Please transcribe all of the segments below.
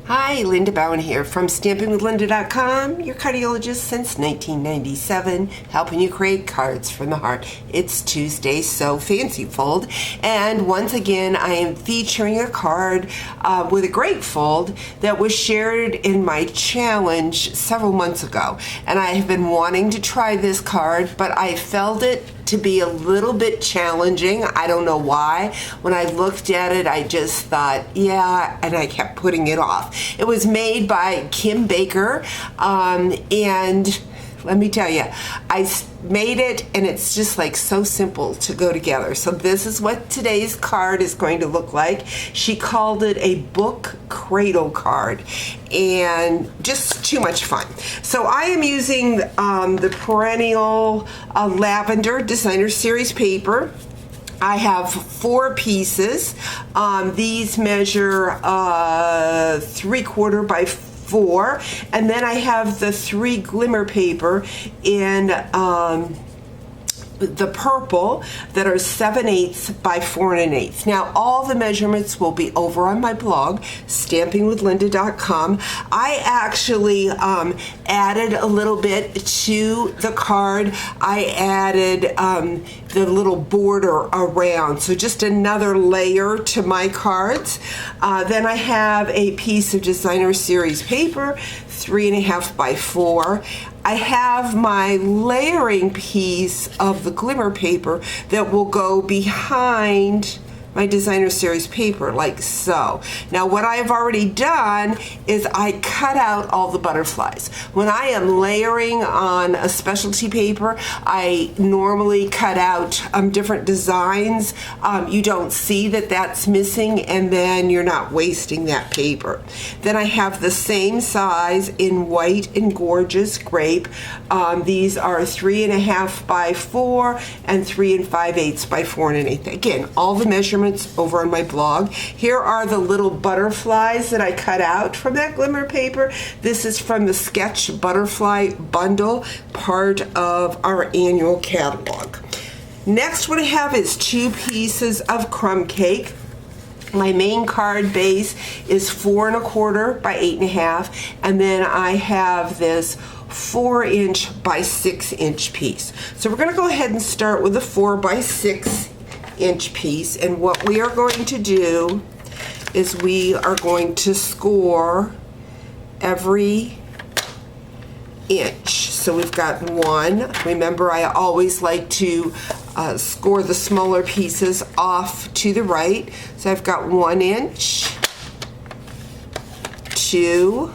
Hi, Linda Bowen here from StampingWithLinda.com, your cardiologist since 1997, helping you create cards from the heart. It's Tuesday, so fancy fold, and once again I am featuring a card with a great fold that was shared in my challenge several months ago, and I have been wanting to try this card, but I felt it to be a little bit challenging. I don't know why. When I looked at it, I just thought, yeah, and I kept putting it off. It was made by Kim Baker, and let me tell you, I made it and it's just like so simple to go together. So this is what today's card is going to look like. She called it a book cradle card, and just too much fun. So I am using the Perennial Lavender Designer Series paper. I have 4 pieces. These measure 3/4 by 4, and then I have the 3 glimmer paper in the purple that are 7/8 by 4 1/8. Now all the measurements will be over on my blog, StampingWithLinda.com. I actually added a little bit to the card. I added the little border around, so just another layer to my cards. Then I have a piece of Designer Series paper, 3.5 by 4. I have my layering piece of the glimmer paper that will go behind my Designer Series paper, like so. Now what I've already done is I cut out all the butterflies. When I am layering on a specialty paper, I normally cut out different designs. You don't see that that's missing, and then you're not wasting that paper. Then I have the same size in white and gorgeous grape. These are 3.5 by 4 and 3 5/8 by 4 1/8. Again, all the measurements over on my blog. Here are the little butterflies that I cut out from that glimmer paper. This is from the Sketch Butterfly Bundle, part of our annual catalog. Next, what I have is 2 pieces of crumb cake. My main card base is 4 1/4 by 8.5, and then I have this 4" by 6" piece. So we're going to go ahead and start with a 4 by 6" piece, and what we are going to do is we are going to score every inch. So we've got 1. Remember, I always like to score the smaller pieces off to the right. So I've got 1 inch, 2,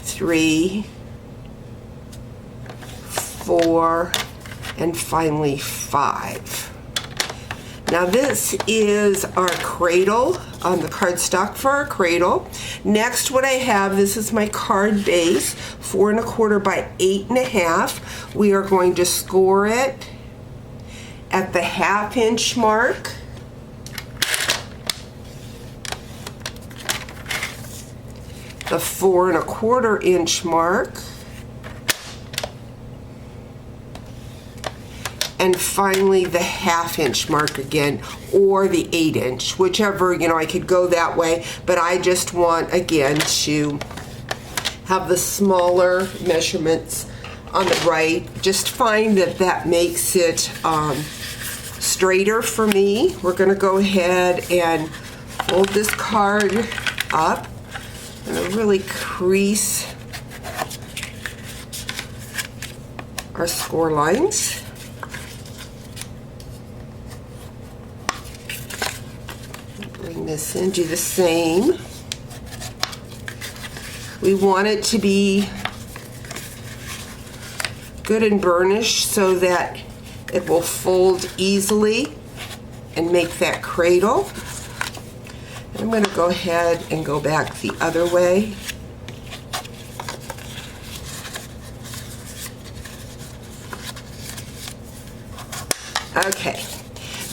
3, 4, and finally 5. Now this is our cradle on the cardstock for our cradle. Next, what I have, this is my card base, 4 1/4 by 8.5. We are going to score it at the 1/2 inch mark, the 4 1/4 inch mark, and finally the 1/2 inch mark again, or the 8 inch, whichever, I could go that way, but I just want, again, to have the smaller measurements on the right. Just find that that makes it straighter for me. We're going to go ahead and fold this card up. I'm going to really crease our score lines. Bring this in, do the same. We want it to be good and burnished so that it will fold easily and make that cradle. I'm going to go ahead and go back the other way. Okay.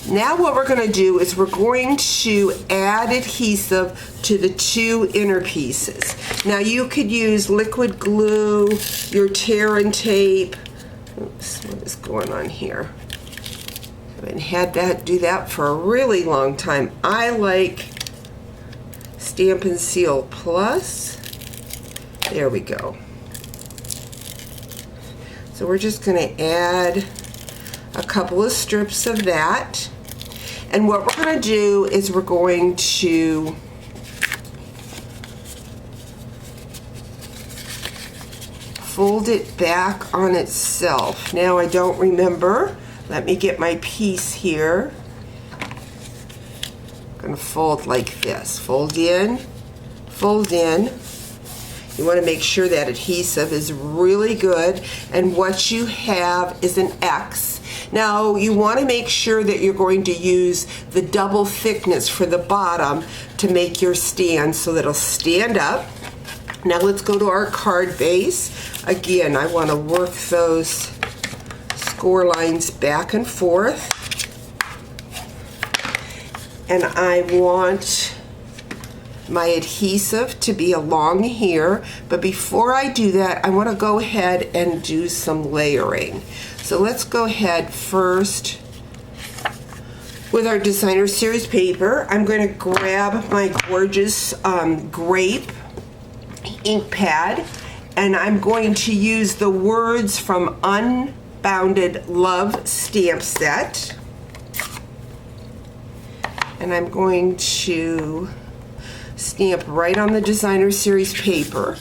Now what we're going to do is we're going to add adhesive to the 2 inner pieces. Now you could use liquid glue, your tear and tape. Oops, what is going on here? I've been had that do that for a really long time. I like Stampin' Seal Plus. There we go. So we're just going to add a couple of strips of that. And what we're going to do is we're going to fold it back on itself. Now I don't remember. Let me get my piece here. I'm going to fold like this. Fold in, fold in. You want to make sure that adhesive is really good, and what you have is an X. Now you want to make sure that you're going to use the double thickness for the bottom to make your stand so that it'll stand up. Now let's go to our card base. Again, I want to work those score lines back and forth. And I want my adhesive to be along here, but before I do that, I want to go ahead and do some layering. So let's go ahead first with our Designer Series paper. I'm going to grab my gorgeous grape ink pad, and I'm going to use the words from Unbounded Love stamp set, and I'm going to stamp right on the Designer Series paper.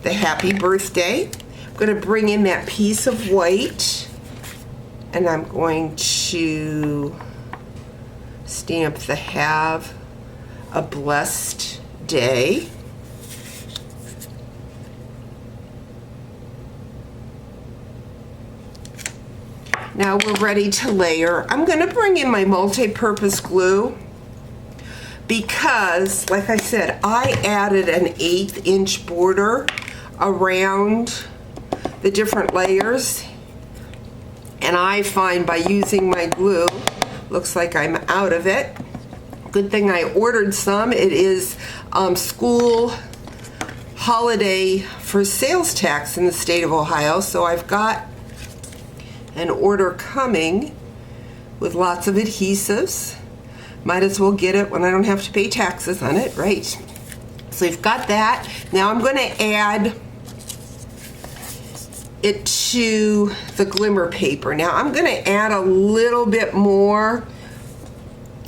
The happy birthday. I'm going to bring in that piece of white, and I'm going to stamp the have a blessed day. Now we're ready to layer. I'm going to bring in my multi-purpose glue because, like I said, I added an 1/8 inch border around the different layers, and I find by using my glue, looks like I'm out of it. Good thing I ordered some. It is school holiday for sales tax in the state of Ohio, so I've got an order coming with lots of adhesives. Might as well get it when I don't have to pay taxes on it, right? So we've got that. Now I'm going to add it to the glimmer paper. Now I'm going to add a little bit more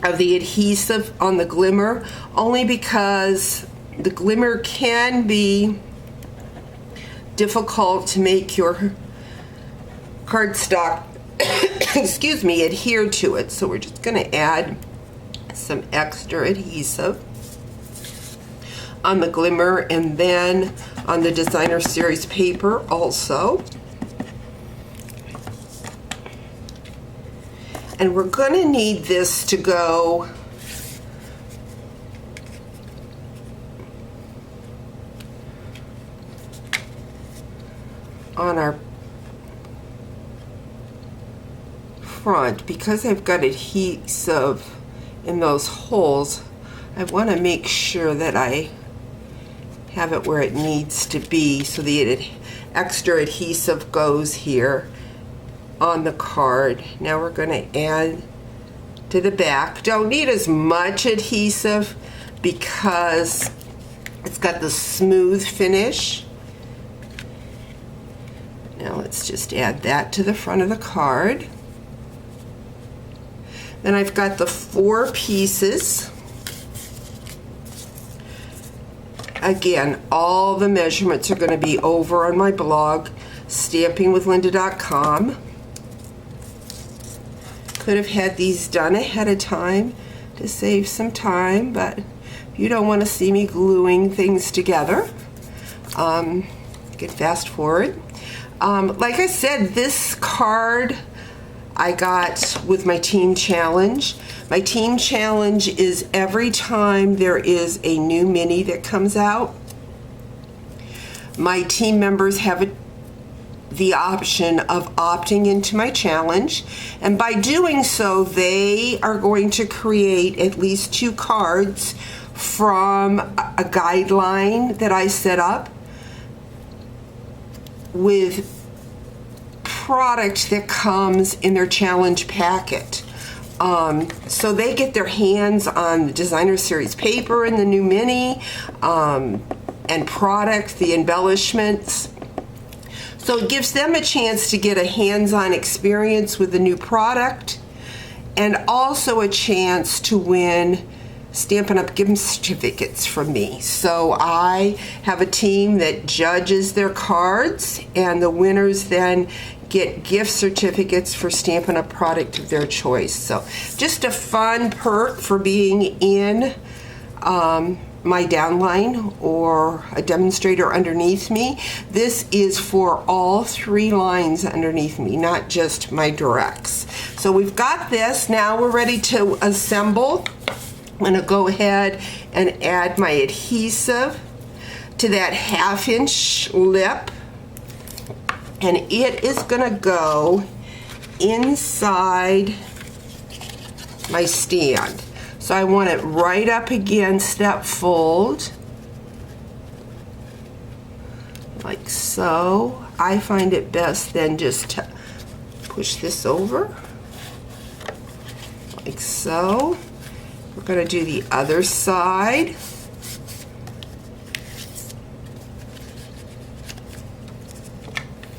of the adhesive on the glimmer, only because the glimmer can be difficult to make your cardstock excuse me, adhere to it. So we're just going to add some extra adhesive on the glimmer and then on the Designer Series paper also. And we're going to need this to go on our front. Because I've got adhesive in those holes, I want to make sure that I have it where it needs to be so the extra adhesive goes here on the card. Now we're going to add to the back. Don't need as much adhesive because it's got the smooth finish. Now let's just add that to the front of the card. Then I've got the 4 pieces. Again, all the measurements are going to be over on my blog, stampingwithlynda.com. Could have had these done ahead of time to save some time, but if you don't want to see me gluing things together, you can fast forward. Like I said, this card I got with my team challenge. My team challenge is every time there is a new mini that comes out, my team members have the option of opting into my challenge, and by doing so they are going to create at least 2 cards from a guideline that I set up with product that comes in their challenge packet. So they get their hands on the Designer Series paper and the new mini, and product, the embellishments. So it gives them a chance to get a hands-on experience with the new product, and also a chance to win Stampin' Up! Gift certificates from me. So I have a team that judges their cards, and the winners then get gift certificates for Stampin' Up! Product of their choice. So just a fun perk for being in my downline or a demonstrator underneath me. This is for all 3 lines underneath me, not just my directs. So we've got this. Now we're ready to assemble. I'm going to go ahead and add my adhesive to that 1/2-inch lip, and it is going to go inside my stand. So I want it right up against that fold, like so. I find it best then just to push this over, like so. We're going to do the other side.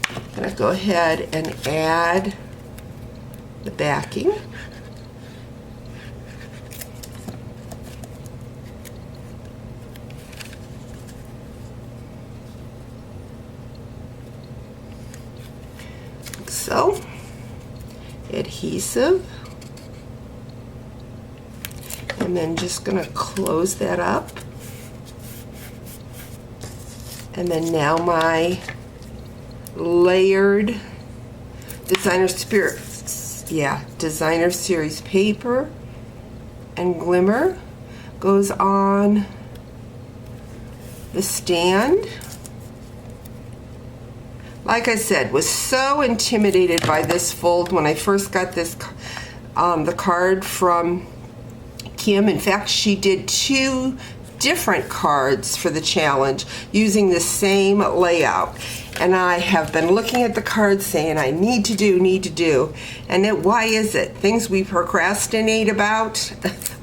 I'm going to go ahead and add the backing. Like so. Adhesive. And then just going to close that up. And then now my layered Designer Series paper and glimmer goes on the stand. Like I said, was so intimidated by this fold when I first got this the card from Kim. In fact, she did 2 different cards for the challenge using the same layout, and I have been looking at the cards saying I need to do, and why is it? Things we procrastinate about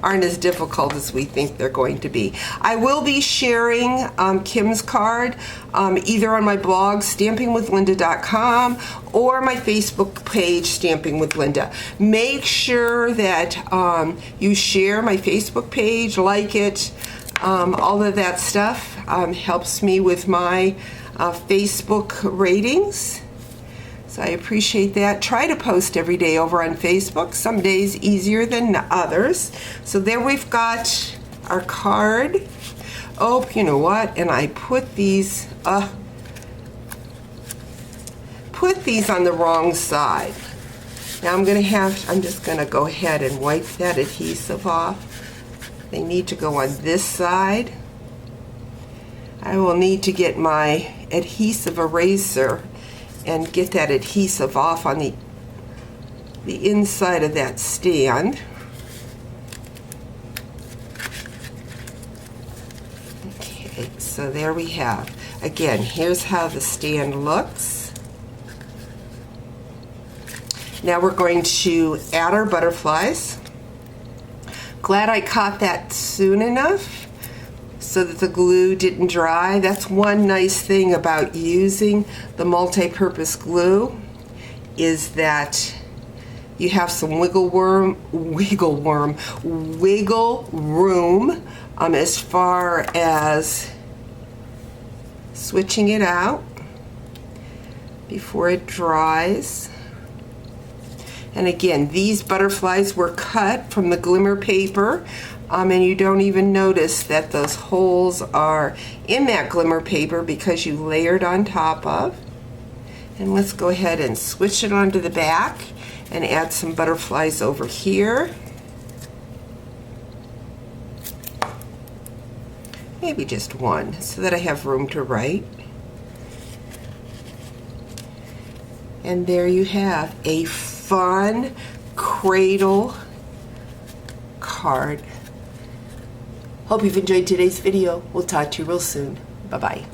aren't as difficult as we think they're going to be. I will be sharing Kim's card either on my blog, stampingwithlinda.com, or my Facebook page, Stamping with Linda. Make sure that you share my Facebook page, like it, all of that stuff helps me with my Facebook ratings. So I appreciate that. Try to post every day over on Facebook. Some days easier than others. So there we've got our card. Oh, you know what? And I put these on the wrong side. Now I'm just gonna go ahead and wipe that adhesive off. They need to go on this side. I will need to get my adhesive eraser and get that adhesive off on the inside of that stand. Okay, so there we have. Again, here's how the stand looks. Now we're going to add our butterflies. Glad I caught that soon enough so that the glue didn't dry. That's one nice thing about using the multi-purpose glue, is that you have some wiggle room as far as switching it out before it dries. And again, these butterflies were cut from the glimmer paper, and you don't even notice that those holes are in that glimmer paper because you layered on top of. And let's go ahead and switch it onto the back and add some butterflies over here. Maybe just one, so that I have room to write. And there you have a fun Cradle card. Hope you've enjoyed today's video. We'll talk to you real soon. Bye-bye.